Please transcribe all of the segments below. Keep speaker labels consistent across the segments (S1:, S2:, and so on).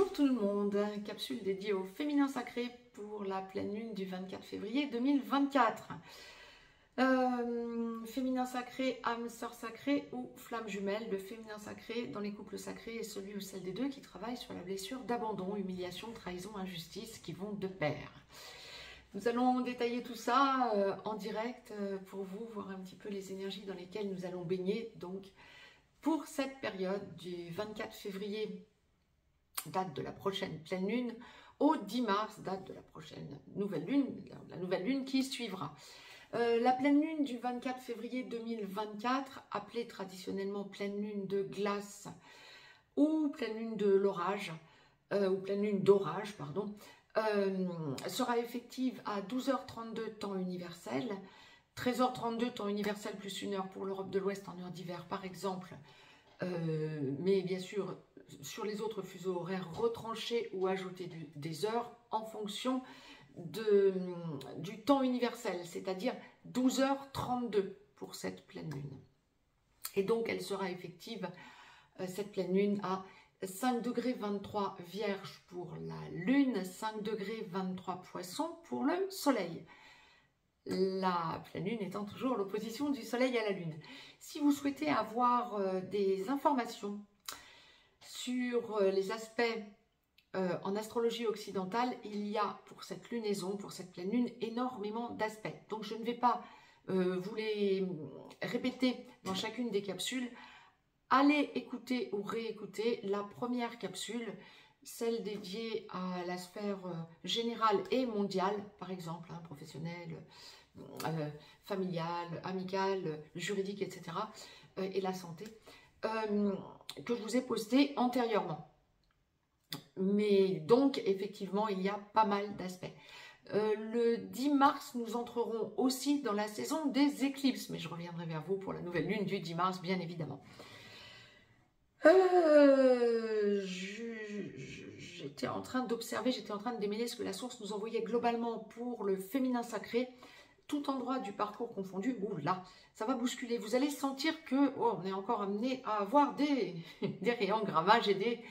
S1: Bonjour tout le monde, capsule dédiée au féminin sacré pour la pleine lune du 24 février 2024. Féminin sacré, âme sœur sacrée ou flamme jumelle. Le féminin sacré dans les couples sacrés est celui ou celle des deux qui travaille sur la blessure d'abandon, humiliation, trahison, injustice qui vont de pair. Nous allons détailler tout ça en direct pour vous, voir un petit peu les énergies dans lesquelles nous allons baigner. Donc pour cette période du 24 février, date de la prochaine pleine lune, au 10 mars, date de la prochaine nouvelle lune, la nouvelle lune qui suivra. La pleine lune du 24 février 2024, appelée traditionnellement pleine lune de glace ou pleine lune de l'orage, ou pleine lune d'orage, pardon, sera effective à 12h32 temps universel, 13h32 temps universel plus 1 heure pour l'Europe de l'Ouest en heure d'hiver par exemple, mais bien sûr sur les autres fuseaux horaires retranchés ou ajouter des heures en fonction du temps universel, c'est-à-dire 12h32 pour cette pleine lune. Et donc elle sera effective, cette pleine lune, à 5 degrés 23 Vierge pour la lune, 5 degrés 23 Poisson pour le soleil. La pleine lune étant toujours l'opposition du soleil à la lune. Si vous souhaitez avoir des informations sur les aspects en astrologie occidentale, il y a pour cette lunaison, pour cette pleine lune, énormément d'aspects. Donc je ne vais pas vous les répéter dans chacune des capsules. Allez écouter ou réécouter la première capsule, celle dédiée à la sphère générale et mondiale, par exemple, hein, professionnelle, familiale, amicale, juridique, etc. Et la santé, que je vous ai postée antérieurement. Mais donc, effectivement, il y a pas mal d'aspects. Le 10 mars, nous entrerons aussi dans la saison des éclipses, mais je reviendrai vers vous pour la nouvelle lune du 10 mars, bien évidemment. J'étais en train d'observer, j'étais en train de démêler ce que la source nous envoyait globalement pour le féminin sacré, tout endroit du parcours confondu. Ouh là, ça va bousculer. Vous allez sentir que on est encore amené à avoir des réengrammages et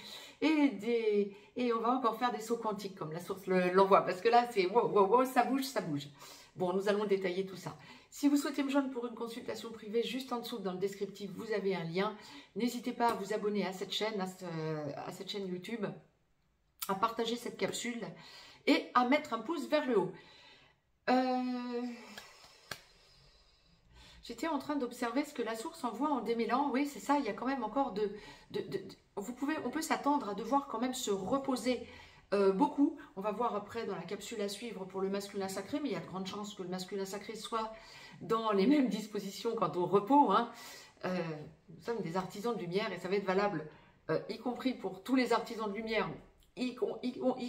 S1: on va encore faire des sauts quantiques comme la source l'envoie, parce que là c'est wow, ça bouge, ça bouge. Bon, nous allons détailler tout ça. Si vous souhaitez me joindre pour une consultation privée, juste en dessous dans le descriptif, vous avez un lien. N'hésitez pas à vous abonner à cette chaîne, à cette chaîne YouTube, à partager cette capsule et à mettre un pouce vers le haut. J'étais en train d'observer ce que la source envoie en démêlant. Oui, c'est ça, il y a quand même encore on peut s'attendre à devoir quand même se reposer beaucoup. On va voir après dans la capsule à suivre pour le masculin sacré, mais il y a de grandes chances que le masculin sacré soit dans les mêmes dispositions quant au repos. Hein. Nous sommes des artisans de lumière et ça va être valable, y compris pour tous les artisans de lumière, y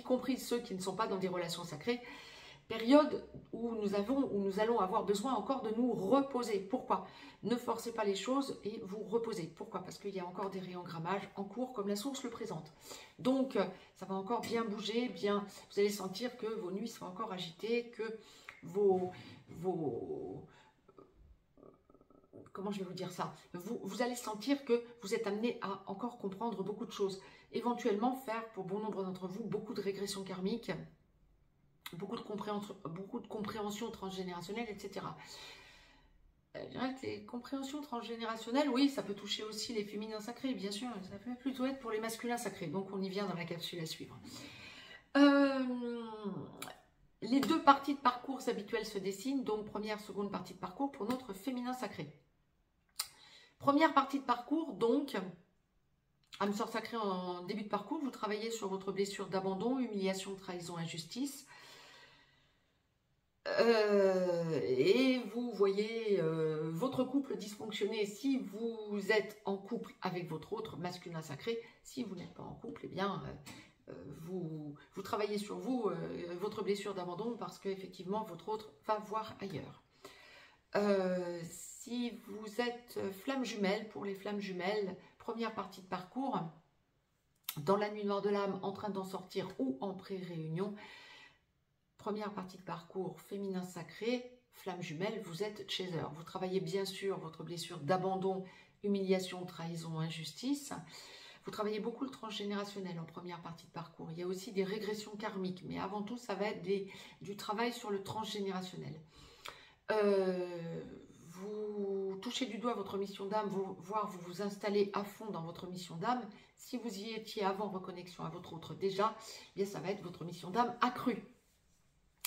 S1: compris ceux qui ne sont pas dans des relations sacrées. Période où nous allons avoir besoin encore de nous reposer. Pourquoi? Ne forcez pas les choses et vous reposez. Pourquoi? Parce qu'il y a encore des réengrammages en cours comme la source le présente. Donc, ça va encore bien bouger, vous allez sentir que vos nuits sont encore agitées, que comment je vais vous dire ça? Vous allez sentir que vous êtes amené à encore comprendre beaucoup de choses. Éventuellement faire, pour bon nombre d'entre vous, beaucoup de régressions karmiques, beaucoup de compréhension transgénérationnelle, etc. Je dirais que les compréhensions transgénérationnelles, oui, ça peut toucher aussi les féminins sacrés, bien sûr, ça peut plutôt être pour les masculins sacrés, donc on y vient dans la capsule à suivre. Les deux parties de parcours habituelles se dessinent, donc première, seconde partie de parcours pour notre féminin sacré. Première partie de parcours, donc, âme sœur sacrée en début de parcours, vous travaillez sur votre blessure d'abandon, humiliation, trahison, injustice. Et vous voyez votre couple dysfonctionner si vous êtes en couple avec votre autre masculin sacré. Si vous n'êtes pas en couple, eh bien, vous travaillez sur vous, votre blessure d'abandon, parce qu'effectivement, votre autre va voir ailleurs. Si vous êtes flamme jumelle, pour les flammes jumelles, première partie de parcours, dans la nuit noire de l'âme, en train d'en sortir ou en pré-réunion. Première partie de parcours, féminin sacré, flamme jumelle, vous êtes chaser. Vous travaillez bien sûr votre blessure d'abandon, humiliation, trahison, injustice. Vous travaillez beaucoup le transgénérationnel en première partie de parcours. Il y a aussi des régressions karmiques, mais avant tout, ça va être du travail sur le transgénérationnel. Vous touchez du doigt votre mission d'âme, voire vous vous installez à fond dans votre mission d'âme. Si vous y étiez avant reconnexion à votre autre déjà, eh bien ça va être votre mission d'âme accrue.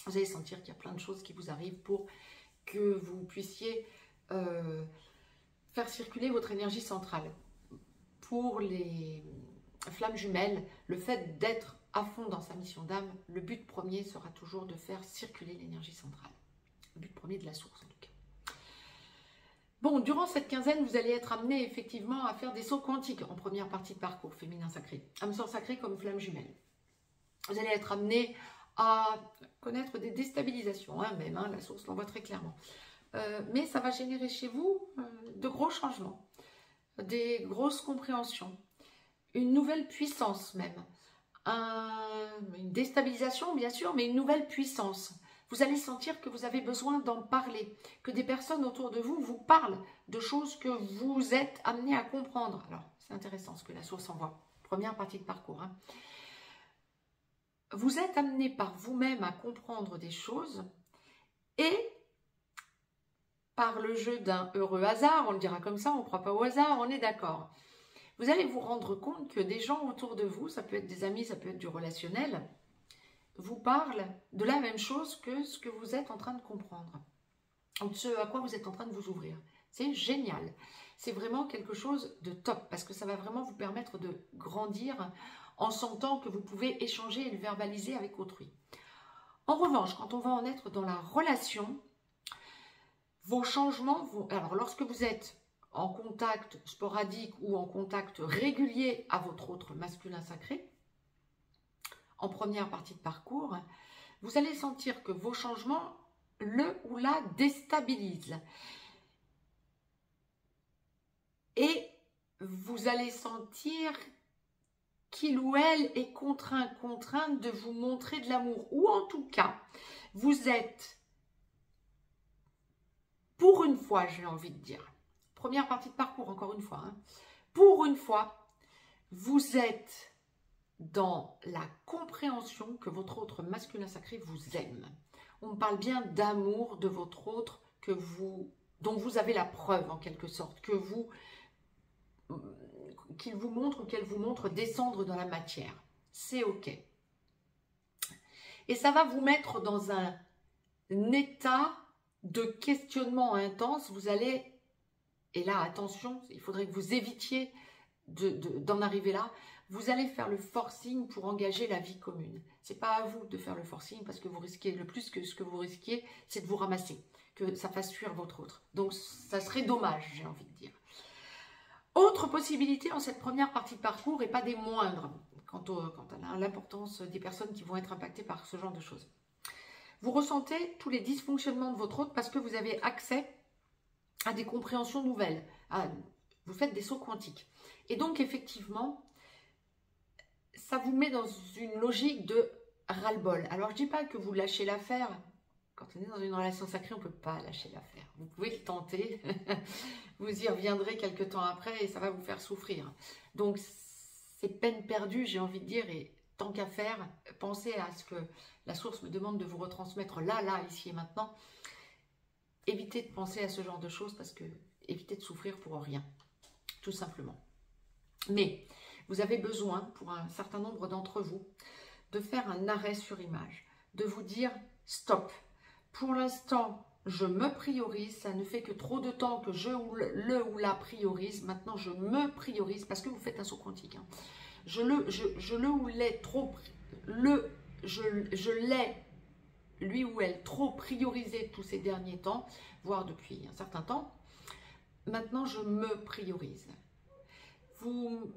S1: Vous allez sentir qu'il y a plein de choses qui vous arrivent pour que vous puissiez faire circuler votre énergie centrale. Pour les flammes jumelles, le fait d'être à fond dans sa mission d'âme, le but premier sera toujours de faire circuler l'énergie centrale. Le but premier de la source en tout cas. Bon, durant cette quinzaine, vous allez être amené effectivement à faire des sauts quantiques en première partie de parcours féminin sacré. Âme sœur sacrée comme flamme jumelle. Vous allez être amené à connaître des déstabilisations, même, la source l'envoie très clairement. Mais ça va générer chez vous de gros changements, des grosses compréhensions, une nouvelle puissance même, une déstabilisation bien sûr, mais une nouvelle puissance. Vous allez sentir que vous avez besoin d'en parler, que des personnes autour de vous vous parlent de choses que vous êtes amené à comprendre. Alors, c'est intéressant ce que la source envoie. Première partie de parcours. Vous êtes amené par vous-même à comprendre des choses et par le jeu d'un heureux hasard, on le dira comme ça, on ne croit pas au hasard, on est d'accord. Vous allez vous rendre compte que des gens autour de vous, ça peut être des amis, ça peut être du relationnel, vous parlent de la même chose que ce que vous êtes en train de comprendre, ou ce à quoi vous êtes en train de vous ouvrir. C'est génial. C'est vraiment quelque chose de top, parce que ça va vraiment vous permettre de grandir en sentant que vous pouvez échanger et le verbaliser avec autrui. En revanche, quand on va en être dans la relation, vos changements vont... Alors, lorsque vous êtes en contact sporadique ou en contact régulier à votre autre masculin sacré, en première partie de parcours, vous allez sentir que vos changements le ou la déstabilisent. Et vous allez sentir qu'il ou elle est contrainte de vous montrer de l'amour. Ou en tout cas, vous êtes, pour une fois, j'ai envie de dire, première partie de parcours, encore une fois, pour une fois, vous êtes dans la compréhension que votre autre masculin sacré vous aime. On parle bien d'amour de votre autre dont vous avez la preuve en quelque sorte, qu'il vous montre ou qu'elle vous montre descendre dans la matière. C'est ok. Et ça va vous mettre dans un état de questionnement intense. Vous allez, et là attention, il faudrait que vous évitiez d'en arriver là. Vous allez faire le forcing pour engager la vie commune. Ce n'est pas à vous de faire le forcing parce que vous risquez le plus que ce que vous risquez, c'est de vous ramasser, que ça fasse fuir votre autre. Donc ça serait dommage, j'ai envie de dire. Autre possibilité en cette première partie de parcours, et pas des moindres, quant à l'importance des personnes qui vont être impactées par ce genre de choses. Vous ressentez tous les dysfonctionnements de votre autre parce que vous avez accès à des compréhensions nouvelles. Vous faites des sauts quantiques. Et donc, effectivement, ça vous met dans une logique de ras-le-bol. Alors, je ne dis pas que vous lâchez l'affaire. Quand on est dans une relation sacrée, on ne peut pas lâcher l'affaire. Vous pouvez le tenter. Vous y reviendrez quelques temps après et ça va vous faire souffrir. Donc, c'est peine perdue, j'ai envie de dire. Et tant qu'à faire, pensez à ce que la source me demande de vous retransmettre là, ici et maintenant. Évitez de penser à ce genre de choses parce que évitez de souffrir pour rien. Tout simplement. Mais vous avez besoin, pour un certain nombre d'entre vous, de faire un arrêt sur image, de vous dire stop. Pour l'instant, je me priorise, ça ne fait que trop de temps que je le ou la priorise. Maintenant, je me priorise parce que vous faites un saut quantique. Je le ou l'ai trop, je l'ai, lui ou elle, trop priorisé tous ces derniers temps, voire depuis un certain temps. Maintenant, je me priorise. Vous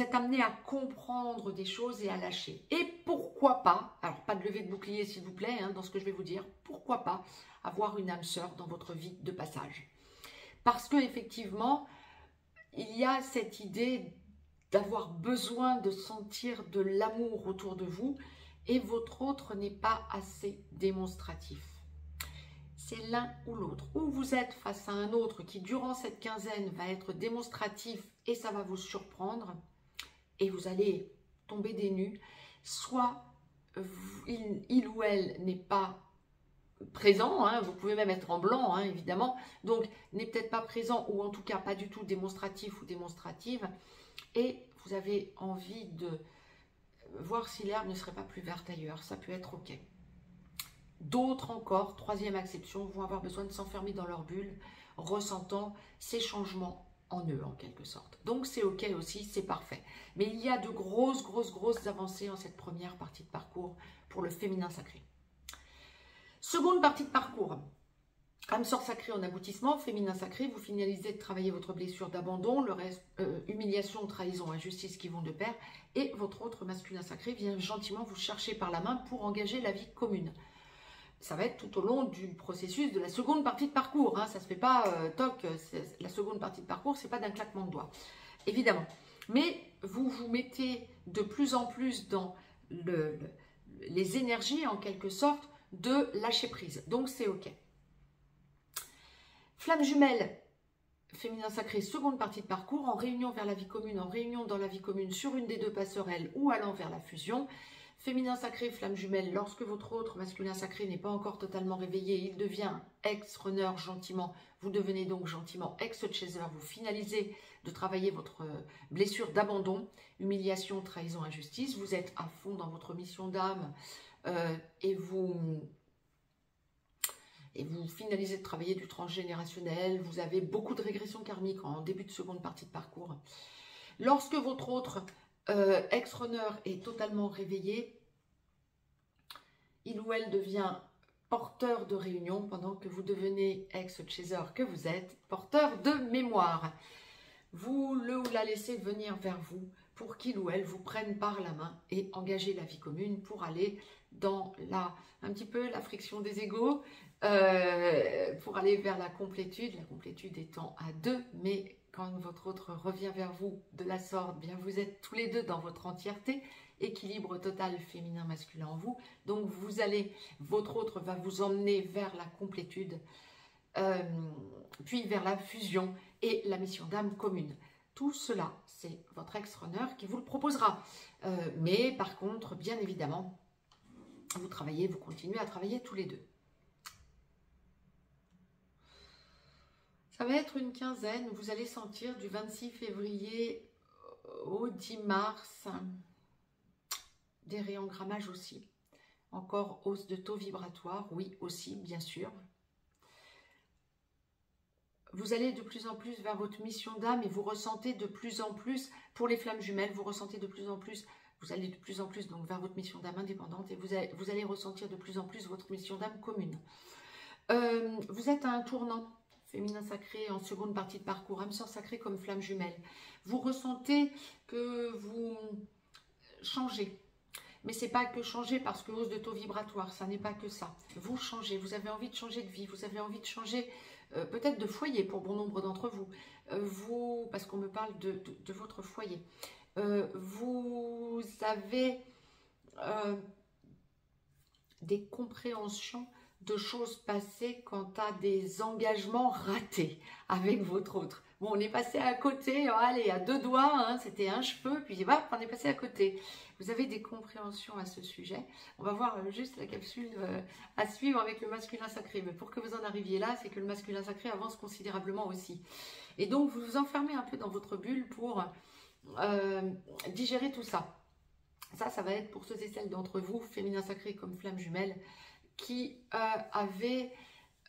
S1: êtes amené à comprendre des choses et à lâcher. Et pourquoi pas, alors pas de levée de bouclier s'il vous plaît, dans ce que je vais vous dire, pourquoi pas avoir une âme sœur dans votre vie de passage. Parce que effectivement, il y a cette idée d'avoir besoin de sentir de l'amour autour de vous et votre autre n'est pas assez démonstratif. C'est l'un ou l'autre. Ou vous êtes face à un autre qui, durant cette quinzaine, va être démonstratif et ça va vous surprendre et vous allez tomber des nues. Soit il ou elle n'est pas présent, hein, vous pouvez même être en blanc, hein, évidemment, donc n'est peut-être pas présent ou en tout cas pas du tout démonstratif ou démonstrative, et vous avez envie de voir si l'herbe ne serait pas plus verte ailleurs, ça peut être ok. D'autres encore, troisième acception, vont avoir besoin de s'enfermer dans leur bulle, ressentant ces changements en eux en quelque sorte. Donc c'est ok aussi, c'est parfait. Mais il y a de grosses avancées en cette première partie de parcours pour le féminin sacré. Seconde partie de parcours, âme sœur sacrée en aboutissement, féminin sacré, vous finalisez de travailler votre blessure d'abandon, le reste, humiliation, trahison, injustice qui vont de pair, et votre autre masculin sacré vient gentiment vous chercher par la main pour engager la vie commune. Ça va être tout au long du processus de la seconde partie de parcours, hein, ça ne se fait pas toc, la seconde partie de parcours, c'est pas d'un claquement de doigts, évidemment. Mais vous vous mettez de plus en plus dans les énergies en quelque sorte de lâcher prise, donc c'est ok. Flamme jumelle, féminin sacré, seconde partie de parcours, en réunion vers la vie commune, en réunion dans la vie commune sur une des deux passerelles ou allant vers la fusion. Féminin sacré, flamme jumelle, lorsque votre autre masculin sacré n'est pas encore totalement réveillé, il devient ex-runner gentiment, vous devenez donc gentiment ex-chaser, vous finalisez de travailler votre blessure d'abandon, humiliation, trahison, injustice, vous êtes à fond dans votre mission d'âme et vous finalisez de travailler du transgénérationnel, vous avez beaucoup de régression karmique en début de seconde partie de parcours. Lorsque votre autre ex-runner est totalement réveillé, il ou elle devient porteur de réunion pendant que vous devenez ex-chaser que vous êtes, porteur de mémoire. Vous le ou la laissez venir vers vous pour qu'il ou elle vous prenne par la main et engager la vie commune pour aller dans un petit peu la friction des égos, pour aller vers la complétude étant à deux, mais quand votre autre revient vers vous de la sorte, bien vous êtes tous les deux dans votre entièreté, équilibre total féminin-masculin en vous, donc votre autre va vous emmener vers la complétude, puis vers la fusion et la mission d'âme commune. Tout cela, c'est votre ex-runner qui vous le proposera. Mais par contre, bien évidemment, vous continuez à travailler tous les deux. Ça va être une quinzaine, vous allez sentir du 26 février au 10 mars des réengrammages aussi. Encore hausse de taux vibratoire, oui aussi, bien sûr. Vous allez de plus en plus vers votre mission d'âme et vous ressentez de plus en plus, pour les flammes jumelles, vous ressentez de plus en plus, vous allez de plus en plus donc vers votre mission d'âme indépendante et vous allez ressentir de plus en plus votre mission d'âme commune. Vous êtes à un tournant. Féminin sacré en seconde partie de parcours, âme sœur sacrée comme flamme jumelle. Vous ressentez que vous changez. Mais ce n'est pas que changer parce que hausse de taux vibratoire, ça n'est pas que ça. Vous changez, vous avez envie de changer de vie, vous avez envie de changer peut-être de foyer pour bon nombre d'entre vous. Parce qu'on me parle de votre foyer. Vous avez des compréhensions de choses passées quant à des engagements ratés avec votre autre. Bon, on est passé à côté, allez, à deux doigts, hein, c'était un cheveu, puis hop, on est passé à côté. Vous avez des compréhensions à ce sujet. On va voir juste la capsule à suivre avec le masculin sacré. Mais pour que vous en arriviez là, c'est que le masculin sacré avance considérablement aussi. Et donc, vous vous enfermez un peu dans votre bulle pour digérer tout ça. Ça va être pour ceux et celles d'entre vous, féminin sacré comme flamme jumelle, qui avaient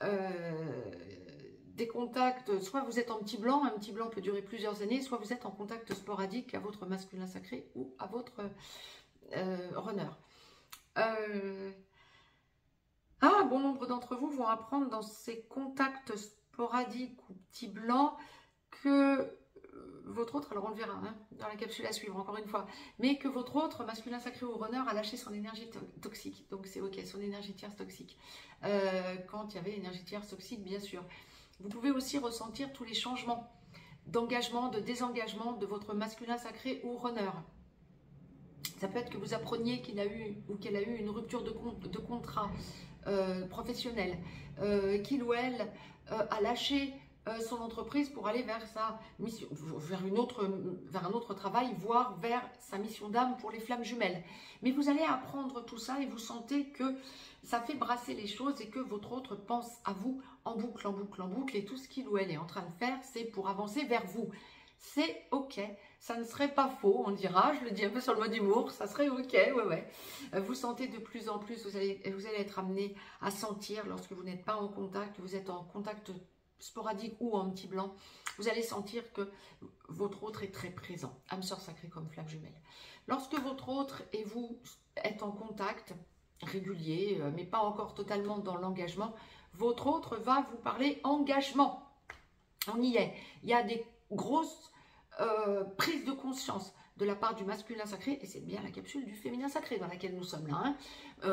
S1: des contacts, soit vous êtes en petit blanc, un petit blanc peut durer plusieurs années, soit vous êtes en contact sporadique à votre masculin sacré ou à votre runner. Bon nombre d'entre vous vont apprendre dans ces contacts sporadiques ou petits blancs que votre autre, alors on le verra hein, dans la capsule à suivre encore une fois, mais que votre autre, masculin sacré ou runner, a lâché son énergie toxique, donc c'est ok, son énergie tierce toxique, quand il y avait l'énergie tierce toxique bien sûr. Vous pouvez aussi ressentir tous les changements d'engagement, de désengagement de votre masculin sacré ou runner. Ça peut être que vous appreniez qu'il a eu ou qu'elle a eu une rupture de contrat professionnel, qu'il ou elle a lâché son entreprise pour aller vers sa mission, vers un autre travail, voire vers sa mission d'âme pour les flammes jumelles. Mais vous allez apprendre tout ça et vous sentez que ça fait brasser les choses et que votre autre pense à vous en boucle, en boucle, en boucle. Et tout ce qu'il ou elle est en train de faire, c'est pour avancer vers vous. C'est ok, ça ne serait pas faux, on dira, je le dis un peu sur le mode d'humour, ça serait ok, ouais. Vous sentez de plus en plus, vous allez être amené à sentir lorsque vous n'êtes pas en contact, vous êtes en contact sporadique ou en petit blanc, vous allez sentir que votre autre est très présent, âme sœur sacrée comme flamme jumelle. Lorsque votre autre et vous êtes en contact régulier, mais pas encore totalement dans l'engagement, votre autre va vous parler engagement. On y est, il y a des grosses prises de conscience de la part du masculin sacré, et c'est bien la capsule du féminin sacré dans laquelle nous sommes là.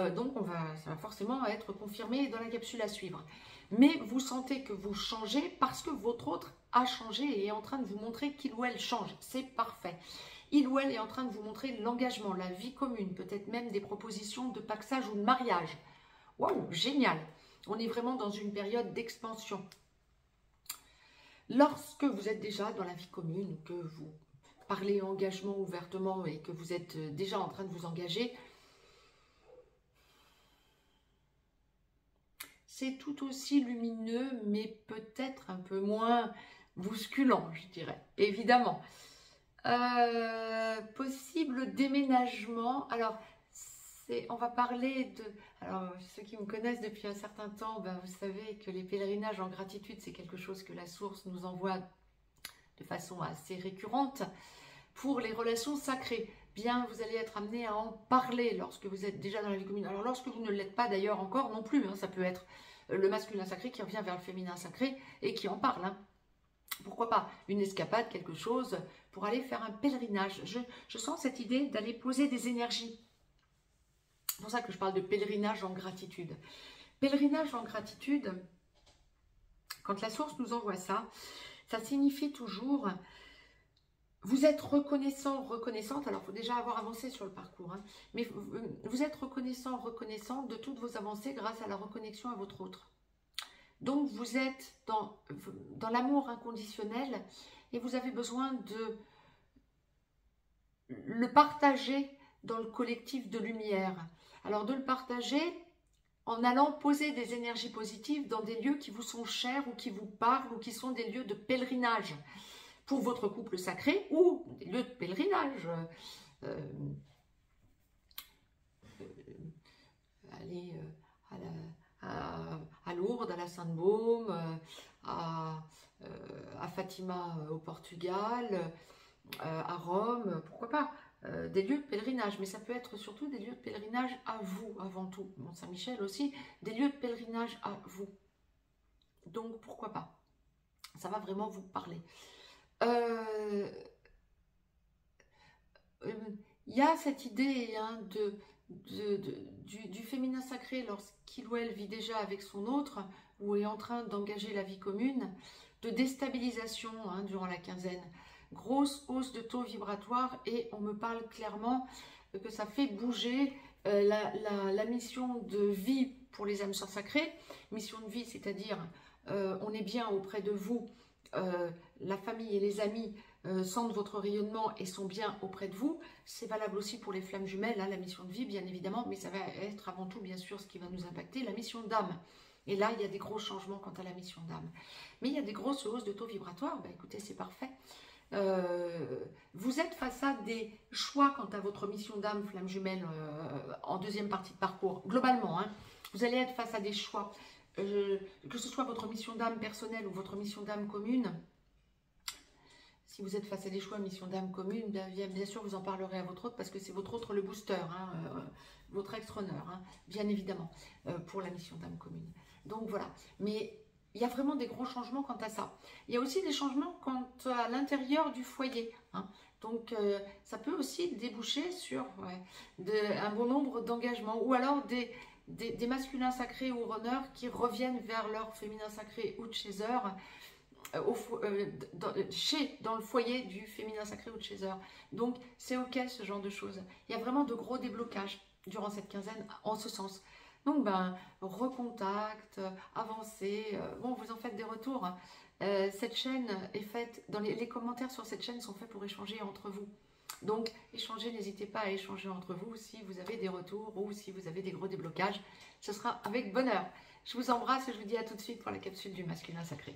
S1: Donc ça va forcément être confirmé dans la capsule à suivre. Mais vous sentez que vous changez parce que votre autre a changé et est en train de vous montrer qu'il ou elle change. C'est parfait. Il ou elle est en train de vous montrer l'engagement, la vie commune, peut-être même des propositions de paxage ou de mariage. Waouh, génial! On est vraiment dans une période d'expansion. Lorsque vous êtes déjà dans la vie commune, que vous parlez engagement ouvertement et que vous êtes déjà en train de vous engager, c'est tout aussi lumineux, mais peut-être un peu moins bousculant, je dirais, évidemment. Possible déménagement. Alors, on va parler de... Alors, ceux qui me connaissent depuis un certain temps, ben, vous savez que les pèlerinages en gratitude, c'est quelque chose que la source nous envoie de façon assez récurrente pour les relations sacrées. Bien, vous allez être amené à en parler lorsque vous êtes déjà dans la vie commune. Alors, lorsque vous ne l'êtes pas d'ailleurs encore non plus, ça peut être le masculin sacré qui revient vers le féminin sacré et qui en parle. Pourquoi pas une escapade, quelque chose pour aller faire un pèlerinage. Je sens cette idée d'aller poser des énergies. C'est pour ça que je parle de pèlerinage en gratitude. Pèlerinage en gratitude, quand la source nous envoie ça, ça signifie toujours, vous êtes reconnaissant, reconnaissante, alors il faut déjà avoir avancé sur le parcours, mais vous êtes reconnaissant, reconnaissante de toutes vos avancées grâce à la reconnexion à votre autre. Donc vous êtes dans l'amour inconditionnel et vous avez besoin de le partager dans le collectif de lumière. Alors de le partager en allant poser des énergies positives dans des lieux qui vous sont chers ou qui vous parlent ou qui sont des lieux de pèlerinage pour votre couple sacré ou des lieux de pèlerinage. Aller à Lourdes, à la Sainte-Baume, à Fatima au Portugal, à Rome, pourquoi pas, des lieux de pèlerinage, mais ça peut être surtout des lieux de pèlerinage à vous avant tout, Mont-Saint-Michel aussi, des lieux de pèlerinage à vous, donc pourquoi pas, ça va vraiment vous parler. Il y a cette idée du féminin sacré lorsqu'il ou elle vit déjà avec son autre ou est en train d'engager la vie commune, de déstabilisation durant la quinzaine. Grosse hausse de taux vibratoire et on me parle clairement que ça fait bouger la mission de vie pour les âmes sœurs sacrées. Mission de vie, c'est-à-dire on est bien auprès de vous, la famille et les amis sentent votre rayonnement et sont bien auprès de vous. C'est valable aussi pour les flammes jumelles, la mission de vie bien évidemment, mais ça va être avant tout bien sûr ce qui va nous impacter, la mission d'âme. Et là, il y a des gros changements quant à la mission d'âme. Mais il y a des grosses hausses de taux vibratoires, écoutez, c'est parfait. Vous êtes face à des choix quant à votre mission d'âme, flamme jumelle, en deuxième partie de parcours, globalement. Vous allez être face à des choix, que ce soit votre mission d'âme personnelle ou votre mission d'âme commune. Si vous êtes face à des choix mission d'âme commune, bien sûr vous en parlerez à votre autre parce que c'est votre autre le booster, votre ex-runner, bien évidemment, pour la mission d'âme commune. Donc voilà, mais il y a vraiment des gros changements quant à ça. Il y a aussi des changements quant à l'intérieur du foyer. Donc ça peut aussi déboucher sur un bon nombre d'engagements ou alors des masculins sacrés ou runners qui reviennent vers leur féminin sacré ou chaser dans le foyer du féminin sacré ou chaser. Donc c'est ok ce genre de choses. Il y a vraiment de gros déblocages durant cette quinzaine en ce sens. Donc recontact, avancez, bon vous en faites des retours. Cette chaîne est faite, les commentaires sur cette chaîne sont faits pour échanger entre vous. Donc, échanger, n'hésitez pas à échanger entre vous si vous avez des retours ou si vous avez des gros déblocages. Ce sera avec bonheur. Je vous embrasse et je vous dis à tout de suite pour la capsule du masculin sacré.